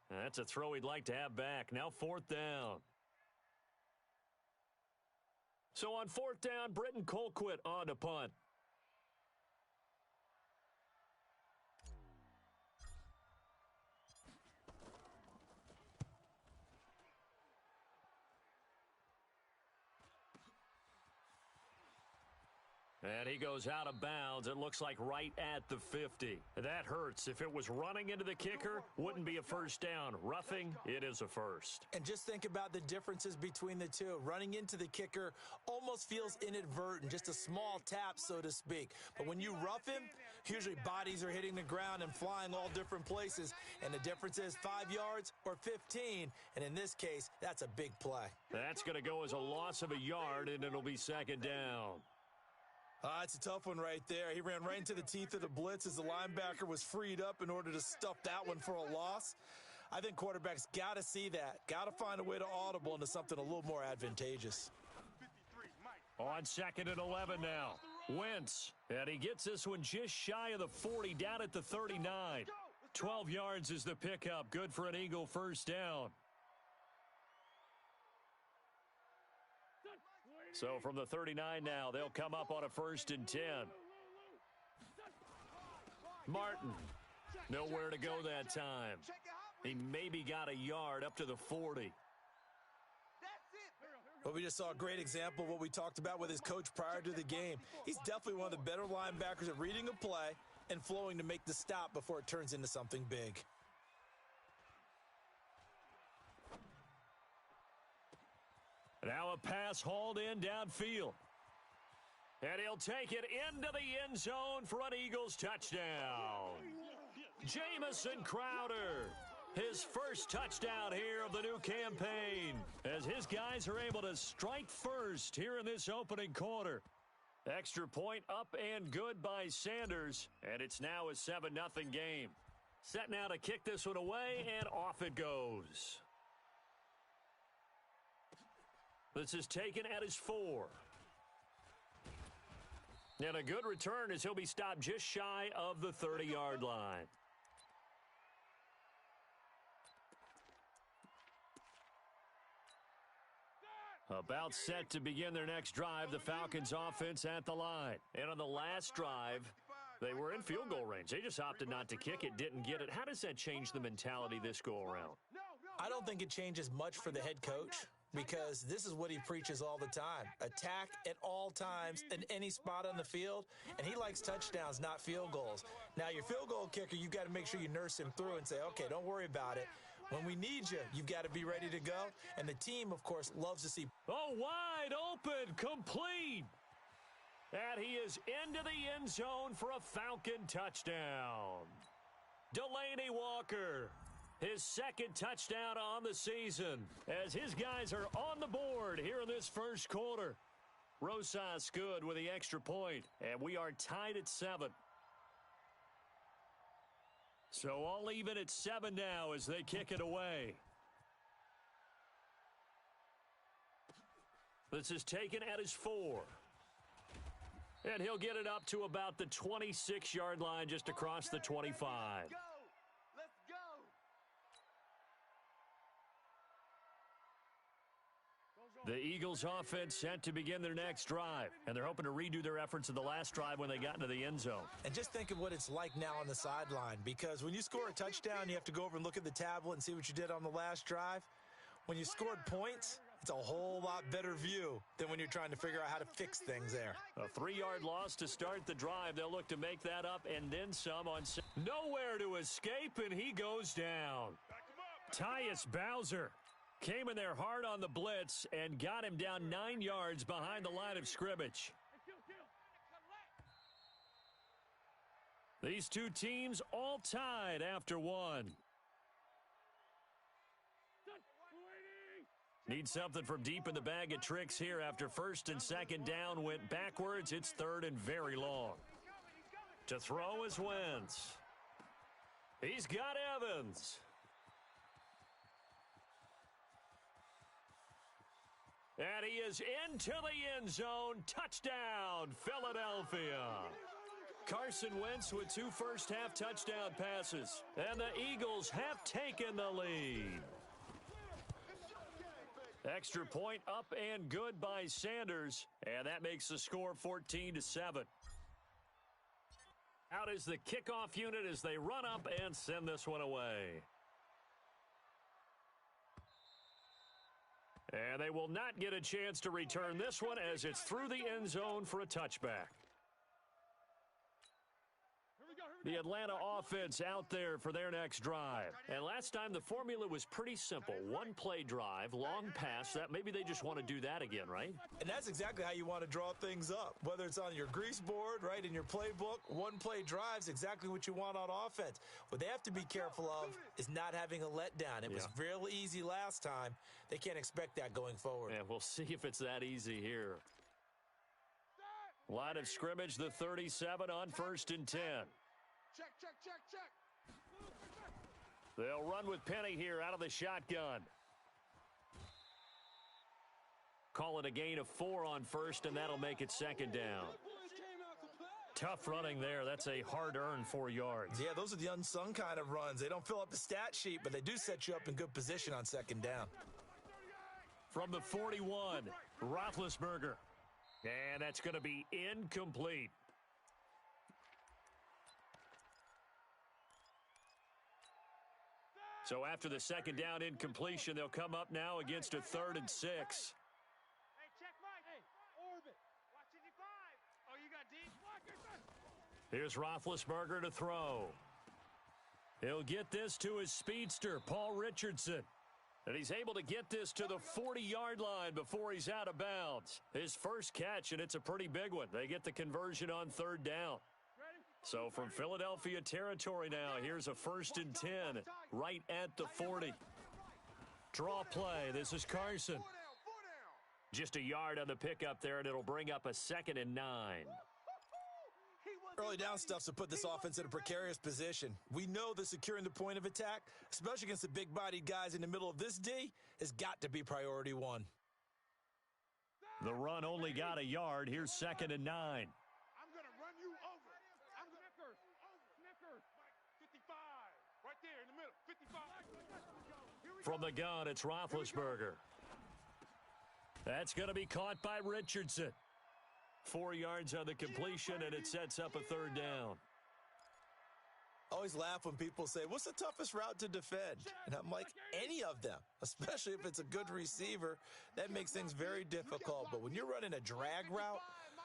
That's a throw he'd like to have back. Now 4th down. So on 4th down, Britton Colquitt on to punt. And he goes out of bounds. It looks like right at the 50. That hurts. If it was running into the kicker, wouldn't be a first down. Roughing, it is a first. And just think about the differences between the two. Running into the kicker almost feels inadvertent, just a small tap, so to speak. But when you rough him, usually bodies are hitting the ground and flying all different places. And the difference is 5 yards or 15. And in this case, that's a big play. That's going to go as a loss of a yard, and it'll be 2nd down. It's a tough one right there. He ran right into the teeth of the blitz as the linebacker was freed up in order to stuff that one for a loss. I think quarterbacks got to see that, got to find a way to audible into something a little more advantageous. On 2nd and 11 now. Wentz, and he gets this one just shy of the 40, down at the 39. 12 yards is the pickup, good for an Eagle first down. So from the 39 now, they'll come up on a 1st and 10. Martin, nowhere to go that time. He maybe got a yard up to the 40. Well, we just saw a great example of what we talked about with his coach prior to the game. He's definitely one of the better linebackers at reading a play and flowing to make the stop before it turns into something big. Now a pass hauled in downfield. And he'll take it into the end zone for an Eagles touchdown. Jamison Crowder, his first touchdown here of the new campaign, as his guys are able to strike first here in this opening quarter. Extra point up and good by Sanders, and it's now a 7-0 game. Set now to kick this one away, and off it goes. This is taken at his 4. And a good return as he'll be stopped just shy of the 30-yard line. About set to begin their next drive, the Falcons offense at the line. And on the last drive, they were in field goal range. They just opted not to kick it, didn't get it. How does that change the mentality this go around? I don't think it changes much for the head coach, because this is what he preaches all the time. Attack at all times in any spot on the field, and he likes touchdowns, not field goals. Now, your field goal kicker, you've got to make sure you nurse him through and say, okay, don't worry about it. When we need you, you've got to be ready to go. And the team, of course, loves to see. Oh, wide open, complete. And he is into the end zone for a Falcon touchdown. Delaney Walker, his 2nd touchdown on the season, as his guys are on the board here in this first quarter. Rosas good with the extra point, and we are tied at 7. So all even at 7 now as they kick it away. This is taken at his 4. And he'll get it up to about the 26-yard line, just across the 25. Let's go. The Eagles offense set to begin their next drive, and they're hoping to redo their efforts in the last drive when they got into the end zone. And just think of what it's like now on the sideline, because when you score a touchdown, you have to go over and look at the tablet and see what you did on the last drive. When you scored points, it's a whole lot better view than when you're trying to figure out how to fix things there. A 3-yard loss to start the drive. They'll look to make that up and then some on nowhere to escape, and he goes down. Tyus Bowser came in there hard on the blitz and got him down 9 yards behind the line of scrimmage. These two teams all tied after 1. Need something from deep in the bag of tricks here after 1st and 2nd down went backwards. It's 3rd and very long. To throw is Wentz. He's got Evans. And he is into the end zone. Touchdown, Philadelphia. Carson Wentz with 2 first-half touchdown passes. And the Eagles have taken the lead. Extra point up and good by Sanders. And that makes the score 14-7. Out is the kickoff unit as they run up and send this one away. And they will not get a chance to return this one as it's through the end zone for a touchback. The Atlanta offense out there for their next drive. And last time the formula was pretty simple. 1-play drive, long pass. That maybe they just want to do that again, right? And that's exactly how you want to draw things up. Whether it's on your grease board, right, in your playbook, 1-play drive's exactly what you want on offense. What they have to be careful of is not having a letdown. It was real easy last time. They can't expect that going forward. And we'll see if it's that easy here. Line of scrimmage, the 37 on 1st and 10. Check. They'll run with Penny here out of the shotgun. Call it a gain of 4 on 1st, and that'll make it 2nd down. Tough running there. That's a hard-earned 4 yards. Yeah, those are the unsung kind of runs. They don't fill up the stat sheet, but they do set you up in good position on 2nd down. From the 41, Roethlisberger. And that's going to be incomplete. So after the 2nd down incompletion, they'll come up now against a 3rd and 6. Hey, check Mike. Hey, orbit. Watch 55. Oh, you got deep. Here's Roethlisberger to throw. He'll get this to his speedster, Paul Richardson. And he's able to get this to the 40-yard line before he's out of bounds. His first catch, and it's a pretty big one. They get the conversion on 3rd down. So from Philadelphia territory now, here's a 1st and 10 right at the 40. Draw play. This is Carson. Just a yard on the pickup there, and it'll bring up a 2nd and 9. Early down stuffs to put this offense in a precarious position. We know that securing the point of attack, especially against the big-bodied guys in the middle of this D, has got to be priority 1. The run only got a yard. Here's 2nd and 9. I'm going to run you over. I'm going to Snickers. 55. Right there in the middle. 55. From the gun, it's Roethlisberger. That's going to be caught by Richardson. 4 yards on the completion, and it sets up a 3rd down. I always laugh when people say, what's the toughest route to defend? And I'm like, any of them, especially if it's a good receiver. That makes things very difficult. But when you're running a drag route,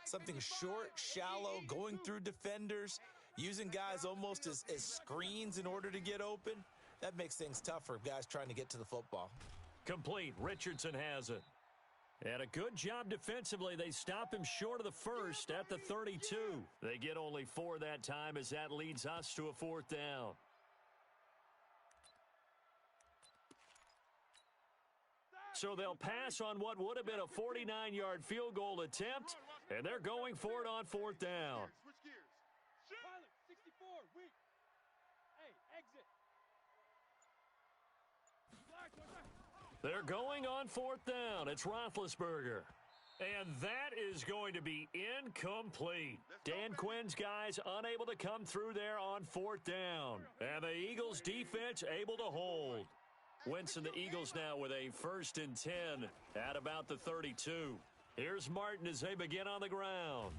something short, shallow, going through defenders, using guys almost as screens in order to get open, that makes things tough for guys trying to get to the football. Complete. Richardson has it. And a good job defensively. They stop him short of the 1st at the 32. They get only 4 that time as that leads us to a 4th down. So they'll pass on what would have been a 49-yard field goal attempt, and they're going for it on 4th down. Switch gears. Pilot, 64, weak. Hey, exit. They're going on 4th down. It's Roethlisberger. And that is going to be incomplete. Dan Quinn's guys unable to come through there on 4th down. And the Eagles defense able to hold. Wentz and the Eagles now with a 1st and 10 at about the 32. Here's Martin as they begin on the ground.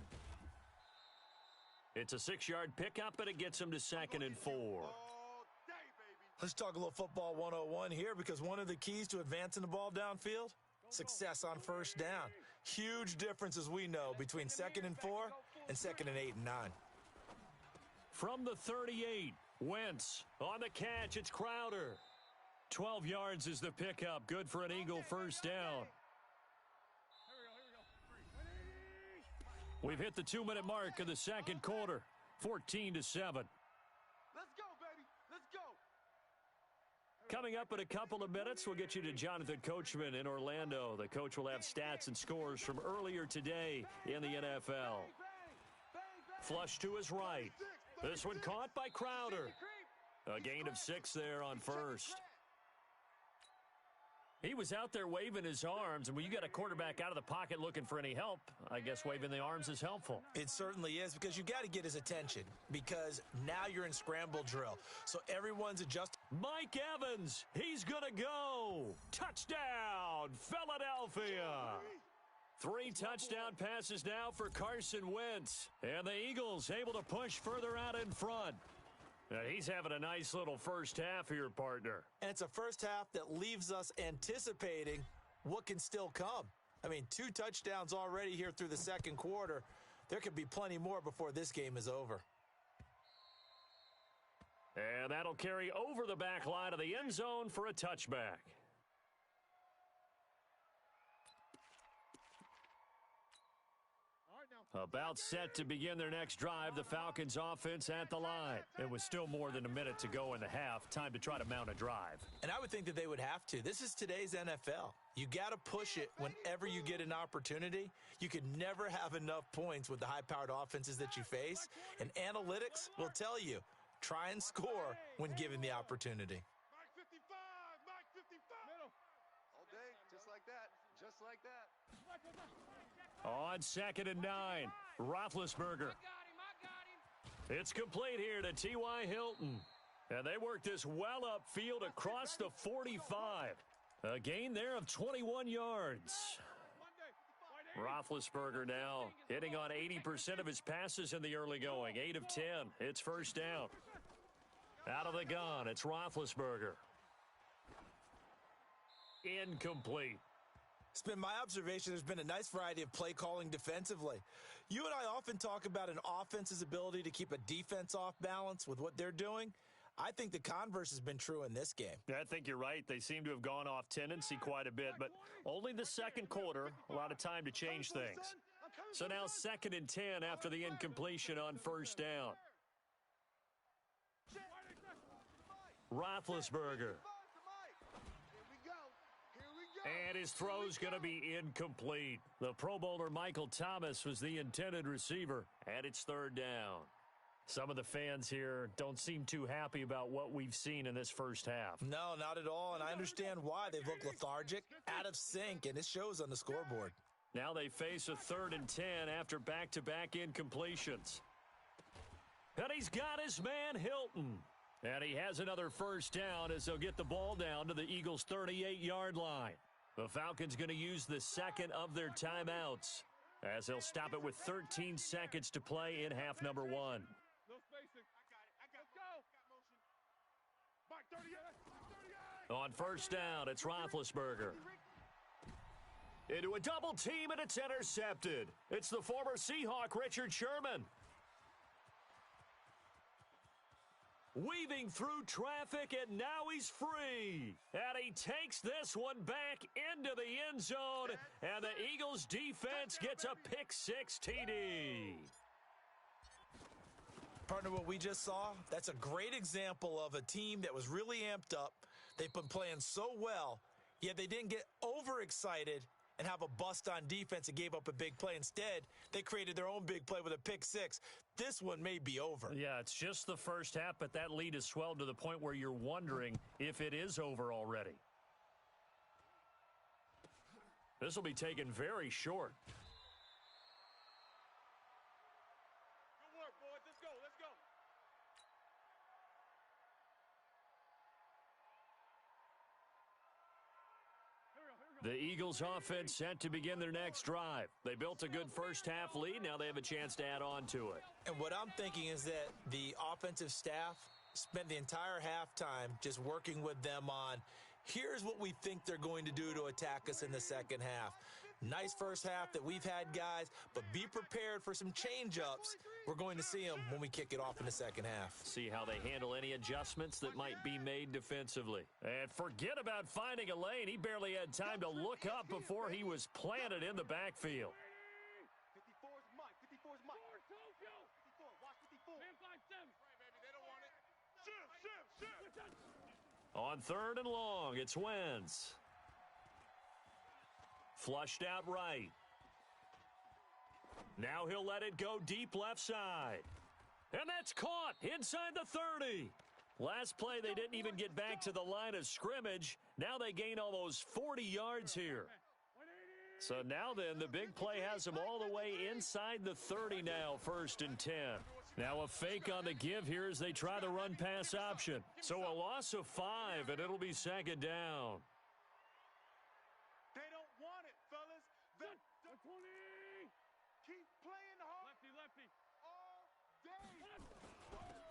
It's a 6-yard pickup, and it gets them to 2nd and 4. Let's talk a little football 101 here, because one of the keys to advancing the ball downfield, success on 1st down. Huge difference, as we know, between 2nd and 4 and 2nd and 8 and 9. From the 38, Wentz on the catch. It's Crowder. 12 yards is the pickup. Good for an Eagle 1st down. We've hit the 2-minute mark of the 2nd quarter. 14-7. Let's go, baby. Let's go. Coming up in a couple of minutes, we'll get you to Jonathan Coachman in Orlando. The coach will have stats and scores from earlier today in the NFL. Flush to his right. This one caught by Crowder. A gain of 6 there on 1st. He was out there waving his arms, and when you got a quarterback out of the pocket looking for any help, I guess waving the arms is helpful. It certainly is, because you got to get his attention, because now you're in scramble drill. So everyone's adjusting. Mike Evans, he's going to go. Touchdown, Philadelphia. 3 touchdown passes now for Carson Wentz, and the Eagles able to push further out in front. He's having a nice little first half here, partner. And it's a first half that leaves us anticipating what can still come. I mean, 2 touchdowns already here through the second quarter. There could be plenty more before this game is over. And that'll carry over the back line of the end zone for a touchback. About set to begin their next drive, the Falcons offense at the line. It was still more than a minute to go in the half. Time to try to mount a drive. And I would think that they would have to. This is today's NFL. You got to push it whenever you get an opportunity. You can never have enough points with the high-powered offenses that you face. And analytics will tell you, try and score when given the opportunity. Mike 55, Mike 55. All day, just like that, just like that. On 2nd and 9, Roethlisberger. It's complete here to T.Y. Hilton. And they work this well upfield across the 45. A gain there of 21 yards. Roethlisberger now hitting on 80% of his passes in the early going. 8 of 10. It's first down. Out of the gun, it's Roethlisberger. Incomplete. It's been my observation there's been a nice variety of play calling defensively. You and I often talk about an offense's ability to keep a defense off balance with what they're doing. I think the converse has been true in this game. I think you're right. They seem to have gone off tendency quite a bit, but only the second quarter, a lot of time to change things. So now 2nd and 10 after the incompletion on first down. Roethlisberger. And his throw's going to be incomplete. The Pro Bowler Michael Thomas was the intended receiver, and it's 3rd down. Some of the fans here don't seem too happy about what we've seen in this first half. No, not at all, and I understand why. They've looked lethargic, out of sync, and it shows on the scoreboard. Now they face a 3rd and 10 after back-to-back incompletions. And he's got his man Hilton. And he has another first down as they'll get the ball down to the Eagles' 38-yard line. The Falcons going to use the second of their timeouts as they'll stop it with 13 seconds to play in half number 1. No spacing. I got it. Let's go. Mike 38. On first down, it's Roethlisberger. Into a double team, and it's intercepted. It's the former Seahawk, Richard Sherman. Weaving through traffic, and now he's free. And he takes this one back into the end zone, and the Eagles defense gets a pick-6 TD. Partner, what we just saw, that's a great example of a team that was really amped up. They've been playing so well, yet they didn't get overexcited and have a bust on defense and gave up a big play. Instead, they created their own big play with a pick-6. This one may be over. Yeah, it's just the first half, but that lead has swelled to the point where you're wondering if it is over already. This will be taken very short. Good work, boys. Let's go. Let's go. The Eagles offense set to begin their next drive. They built a good first half lead. Now they have a chance to add on to it. And what I'm thinking is that the offensive staff spent the entire halftime just working with them on, here's what we think they're going to do to attack us in the second half. Nice first half that we've had, guys, but be prepared for some change-ups. We're going to see them when we kick it off in the second half. See how they handle any adjustments that might be made defensively. And forget about finding a lane. He barely had time to look up before he was planted in the backfield. 54 is Mike. 54 is Mike. 54. Watch 54. Man, 5-7. Right, baby. They don't want it. Shift. On 3rd and long, it's Wentz. Flushed out right. Now he'll let it go deep left side. And that's caught inside the 30. Last play, they didn't even get back to the line of scrimmage. Now they gain almost 40 yards here. So now then, the big play has them all the way inside the 30 now, 1st and 10. Now a fake on the give here as they try the run-pass option. So a loss of 5, and it'll be 2nd down. They don't want it, fellas. Keep playing hard. Lefty. All day.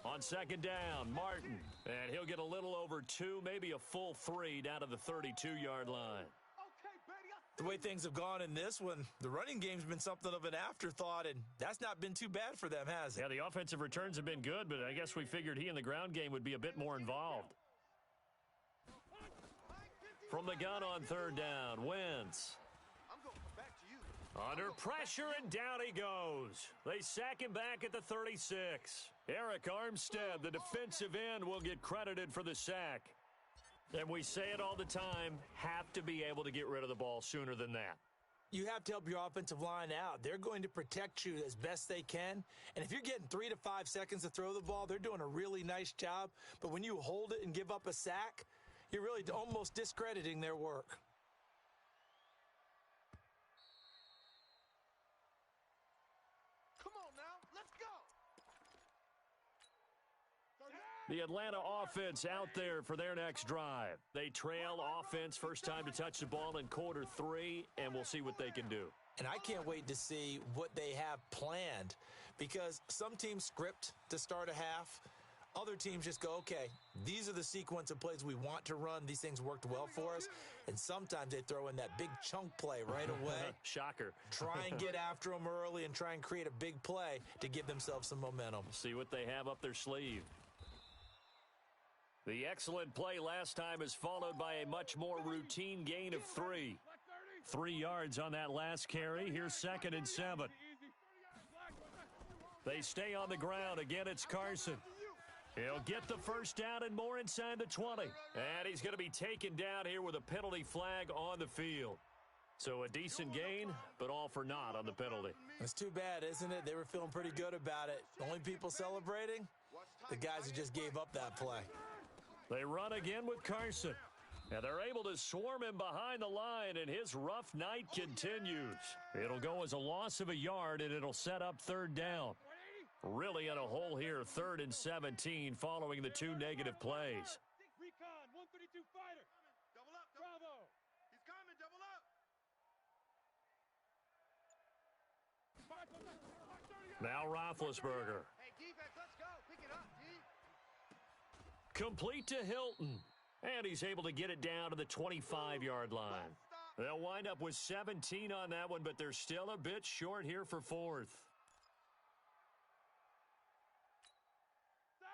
On 2nd down, Martin. And he'll get a little over 2, maybe a full 3 down to the 32-yard line. Okay, Betty. The way things have gone in this one, the running game's been something of an afterthought, and that's not been too bad for them, has it? Yeah, the offensive returns have been good, but I guess we figured he in the ground game would be a bit more involved. From the gun on 3rd down, Wentz. I'm going back to you. Under pressure, and down he goes. They sack him back at the 36. Eric Armstead, the defensive end, will get credited for the sack. And we say it all the time, have to be able to get rid of the ball sooner than that. You have to help your offensive line out. They're going to protect you as best they can. And if you're getting 3 to 5 seconds to throw the ball, they're doing a really nice job. But when you hold it and give up a sack, you're really almost discrediting their work. Come on now. Let's go. The Atlanta offense out there for their next drive. They trail offense, first time to touch the ball in quarter 3, and we'll see what they can do. And I can't wait to see what they have planned, because some teams script to start a half. Other teams just go, okay, these are the sequence of plays we want to run. These things worked well for us. And sometimes they throw in that big chunk play right away. Shocker. Try and get after them early and try and create a big play to give themselves some momentum. See what they have up their sleeve. The excellent play last time is followed by a much more routine gain of 3. 3 yards on that last carry. Here's 2nd and 7. They stay on the ground. Again, it's Carson. He'll get the first down and more inside the 20. And he's going to be taken down here with a penalty flag on the field. So a decent gain, but all for naught on the penalty. It's too bad, isn't it? They were feeling pretty good about it. The only people celebrating, the guys who just gave up that play. They run again with Carson. And they're able to swarm him behind the line, and his rough night continues. It'll go as a loss of a yard, and it'll set up 3rd down. Really in a hole here, 3rd and 17 following the 2 negative plays. Recon, 132 fighter. Double up. Bravo. He's coming. Double up. Now Roethlisberger. Hey, defense, let's go. Pick it up, D. Complete to Hilton. And he's able to get it down to the 25-yard line. They'll wind up with 17 on that one, but they're still a bit short here for 4th.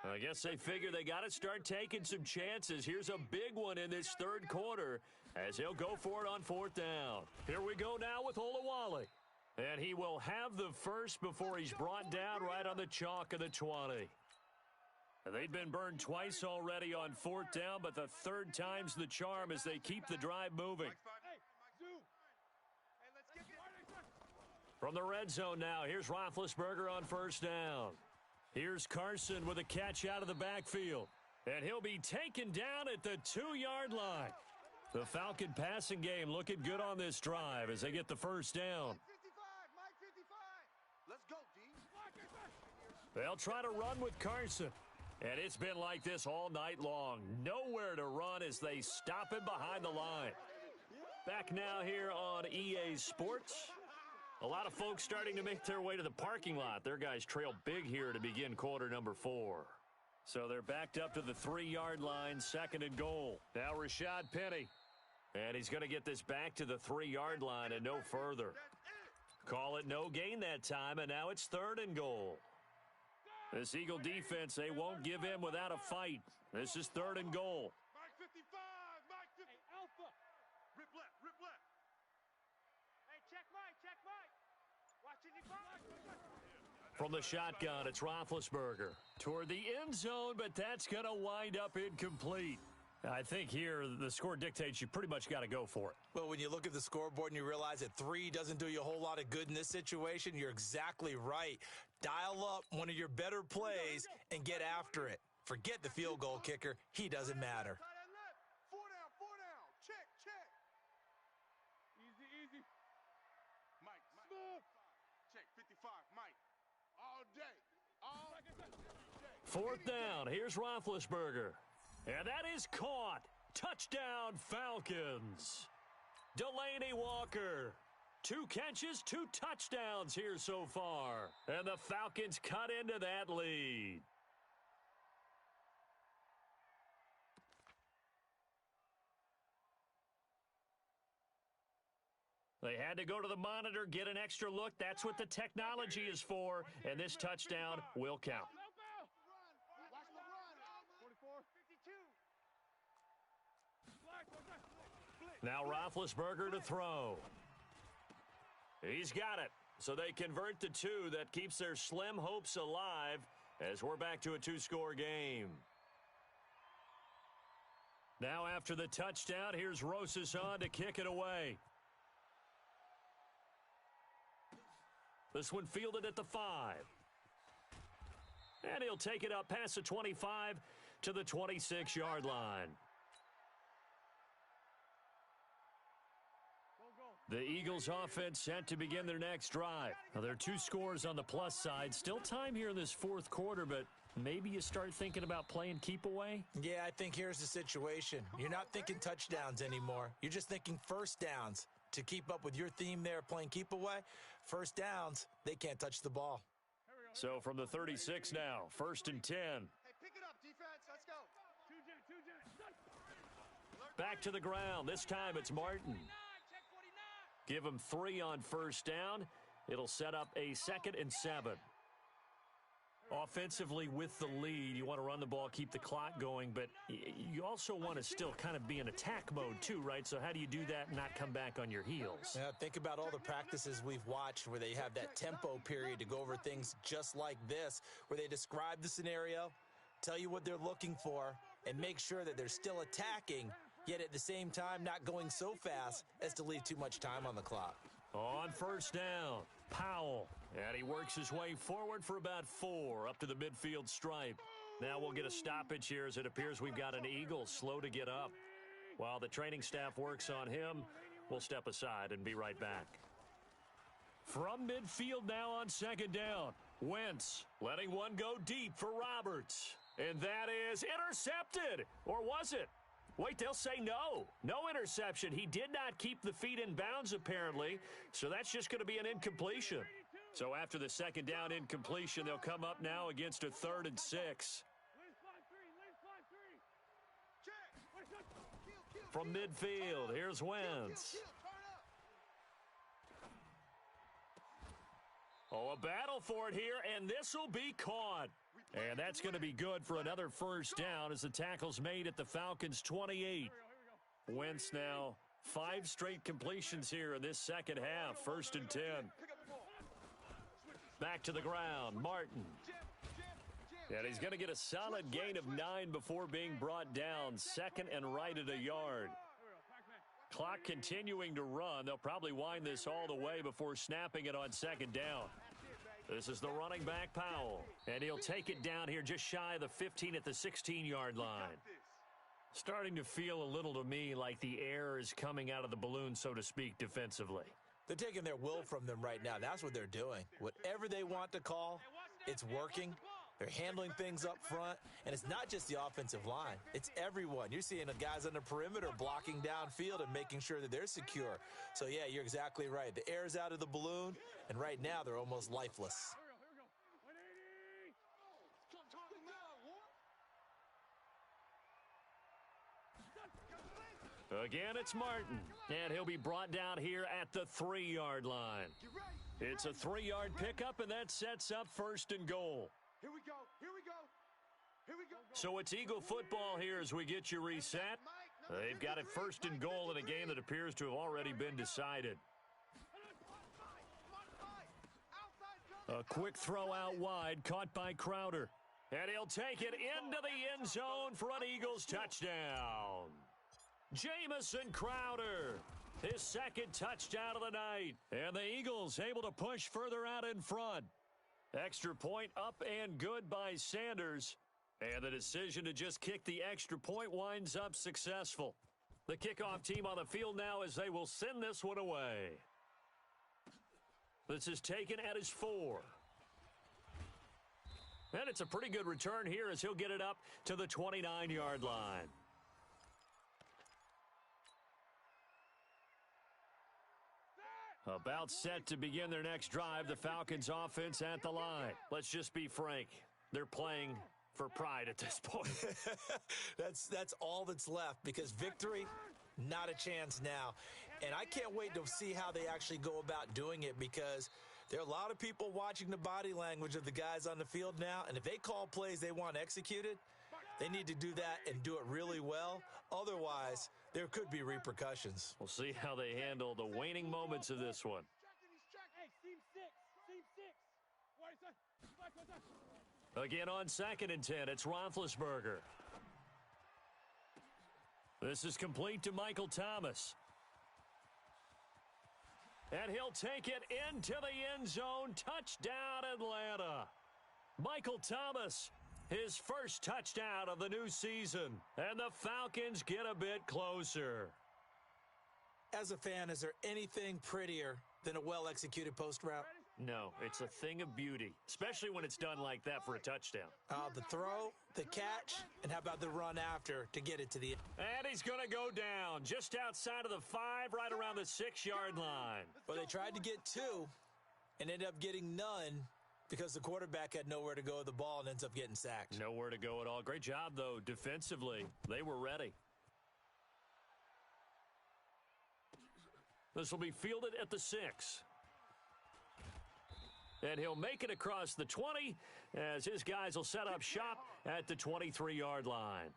I guess they figure they got to start taking some chances. Here's a big one in this 3rd quarter as he'll go for it on 4th down. Here we go now with Olawale. And he will have the first before he's brought down right on the chalk of the 20. They've been burned twice already on 4th down, but the 3rd time's the charm as they keep the drive moving. From the red zone now, here's Roethlisberger on 1st down. Here's Carson with a catch out of the backfield. And he'll be taken down at the 2-yard line. The Falcon passing game looking good on this drive as they get the first down. Mike 55. Let's go, D. They'll try to run with Carson. And it's been like this all night long. Nowhere to run as they stop him behind the line. Back now here on EA Sports. A lot of folks starting to make their way to the parking lot. Their guys trail big here to begin quarter number 4. So they're backed up to the 3-yard line, 2nd and goal. Now Rashad Penny. And he's going to get this back to the 3-yard line and no further. Call it no gain that time, and now it's 3rd and goal. This Eagle defense, they won't give in without a fight. This is 3rd and goal. Mike 55, Mike 50. Hey, Alpha. Rip left. Hey, check Mike. Watching the ball. From the shotgun, it's Roethlisberger. Toward the end zone, but that's going to wind up incomplete. I think here the score dictates you pretty much got to go for it. Well, when you look at the scoreboard and you realize that 3 doesn't do you a whole lot of good in this situation, you're exactly right. Dial up one of your better plays and get after it. Forget the field goal kicker. He doesn't matter. Tie that lip. Four down. Check. Easy. Mike. Smooth. Check, 55, Mike. All day. Fourth down. Here's Roethlisberger. And that is caught. Touchdown, Falcons. Delaney Walker. 2 catches, 2 touchdowns here so far. And the Falcons cut into that lead. They had to go to the monitor, get an extra look. That's what the technology is for. And this touchdown will count. Watch the run. 44, 52. Now Roethlisberger to throw. He's got it. So they convert the 2. That keeps their slim hopes alive as we're back to a 2-score game. Now after the touchdown, here's Rosas on to kick it away. This one fielded at the 5. And he'll take it up past the 25 to the 26-yard line. The Eagles offense set to begin their next drive. Now, there are 2 scores on the plus side. Still time here in this fourth quarter, but maybe you start thinking about playing keep away? Yeah, I think here's the situation. You're not thinking touchdowns anymore. You're just thinking first downs. To keep up with your theme there, playing keep away, first downs, they can't touch the ball. So from the 36 now, 1st and 10. Hey, pick it up, defense. Let's go. Back to the ground. This time it's Martin. Give him 3 on first down. It'll set up a 2nd and 7. Offensively with the lead, you want to run the ball, keep the clock going, but you also want to still kind of be in attack mode too, right? So how do you do that and not come back on your heels? Yeah, think about all the practices we've watched where they have that tempo period to go over things just like this, where they describe the scenario, tell you what they're looking for, and make sure that they're still attacking, yet at the same time not going so fast as to leave too much time on the clock. On first down, Powell. And he works his way forward for about 4 up to the midfield stripe. Now we'll get a stoppage here as it appears we've got an Eagle slow to get up. While the training staff works on him, we'll step aside and be right back. From midfield now on 2nd down, Wentz letting one go deep for Roberts. And that is intercepted. Or was it? Wait, they'll say no. No interception. He did not keep the feet in bounds, apparently. So that's just going to be an incompletion. So after the 2nd down incompletion, they'll come up now against a 3rd and 6. From midfield, here's Wentz. Oh, a battle for it here, and this will be caught. And that's going to be good for another first down as the tackle's made at the Falcons' 28. Wentz now 5 straight completions here in this second half, 1st and 10. Back to the ground, Martin. And he's going to get a solid gain of 9 before being brought down, 2nd and right at a yard. Clock continuing to run. They'll probably wind this all the way before snapping it on 2nd down. This is the running back, Powell. And he'll take it down here just shy of the 15 at the 16-yard line. Starting to feel a little to me like the air is coming out of the balloon, so to speak, defensively. They're taking their will from them right now. That's what they're doing. Whatever they want to call, it's working. They're handling things up front, and it's not just the offensive line. It's everyone. You're seeing the guys on the perimeter blocking downfield and making sure that they're secure. So, yeah, you're exactly right. The air's out of the balloon, and right now they're almost lifeless. Again, it's Martin, and he'll be brought down here at the 3-yard line. It's a 3-yard pickup, and that sets up 1st and goal. Here we go. So it's Eagle football here as we get you reset. They've got it 1st and goal in a game that appears to have already been decided. A quick throw out wide, caught by Crowder. And he'll take it into the end zone for an Eagles touchdown. Jamison Crowder, his 2nd touchdown of the night. And the Eagles able to push further out in front. Extra point up and good by Sanders. And the decision to just kick the extra point winds up successful. The kickoff team on the field now as they will send this one away. This is taken at his 4. And it's a pretty good return here as he'll get it up to the 29-yard line. About set to begin their next drive, the Falcons offense at the line. Let's just be frank. They're playing for pride at this point. That's all that's left because victory, not a chance now. And I can't wait to see how they actually go about doing it because there are a lot of people watching the body language of the guys on the field now. And if they call plays they want executed, they need to do that and do it really well. Otherwise, there could be repercussions. We'll see how they handle the waning moments of this one. Again on 2nd and 10, it's Roethlisberger. This is complete to Michael Thomas. And he'll take it into the end zone. Touchdown, Atlanta. Michael Thomas, his first touchdown of the new season. And the Falcons get a bit closer. As a fan, is there anything prettier than a well-executed post route? No, it's a thing of beauty, especially when it's done like that for a touchdown. The throw, the catch, and how about the run after to get it to the end? And he's going to go down just outside of the 5, right around the 6-yard line. Well, they tried to get 2 and ended up getting none because the quarterback had nowhere to go with the ball and ends up getting sacked. Nowhere to go at all. Great job, though, defensively. They were ready. This will be fielded at the 6. And he'll make it across the 20 as his guys will set up shop at the 23-yard line.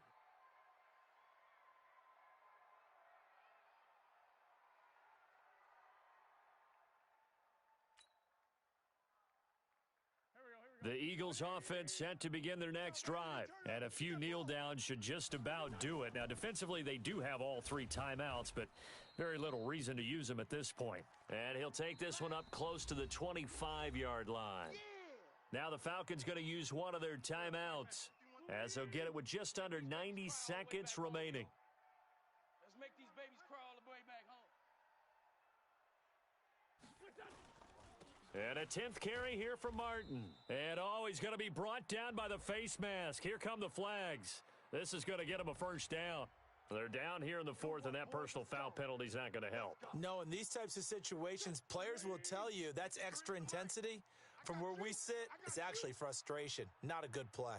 The Eagles offense set to begin their next drive. And a few kneel downs should just about do it. Now, defensively, they do have all 3 timeouts, but very little reason to use them at this point. And he'll take this one up close to the 25-yard line. Now the Falcons going to use one of their timeouts as they'll get it with just under 90 seconds remaining. Let's make these babies crawl all the way back home. And a 10th carry here from Martin. And he's going to be brought down by the face mask. Here come the flags. This is going to get him a first down. They're down here in the 4th, and that personal foul penalty is not going to help. No, in these types of situations, players will tell you that's extra intensity. From where we sit, it's actually frustration, not a good play.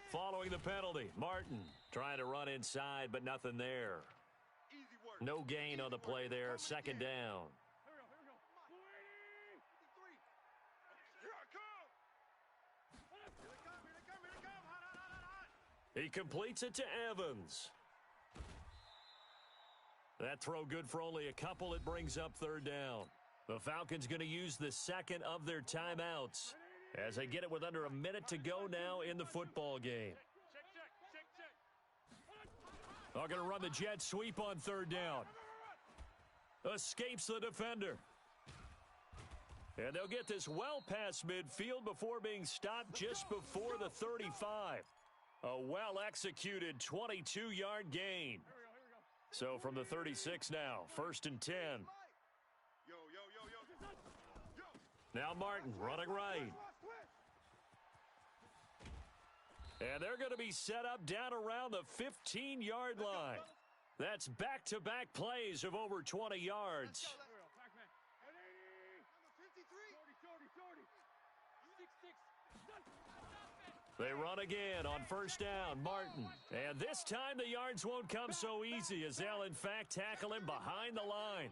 Following the penalty, Martin trying to run inside, but nothing there. No gain on the play there, 2nd down. He completes it to Evans. That throw good for only a couple. It brings up 3rd down. The Falcons going to use the 2nd of their timeouts as they get it with under a minute to go now in the football game. They're going to run the jet sweep on 3rd down. Escapes the defender. And they'll get this well past midfield before being stopped just before the 35. A well-executed 22-yard gain. So from the 36 now, 1st and 10. Now Martin running right. And they're going to be set up down around the 15-yard line. That's back-to-back plays of over 20 yards. They run again on 1st down, Martin. And this time the yards won't come so easy as they'll, in fact, tackle him behind the line.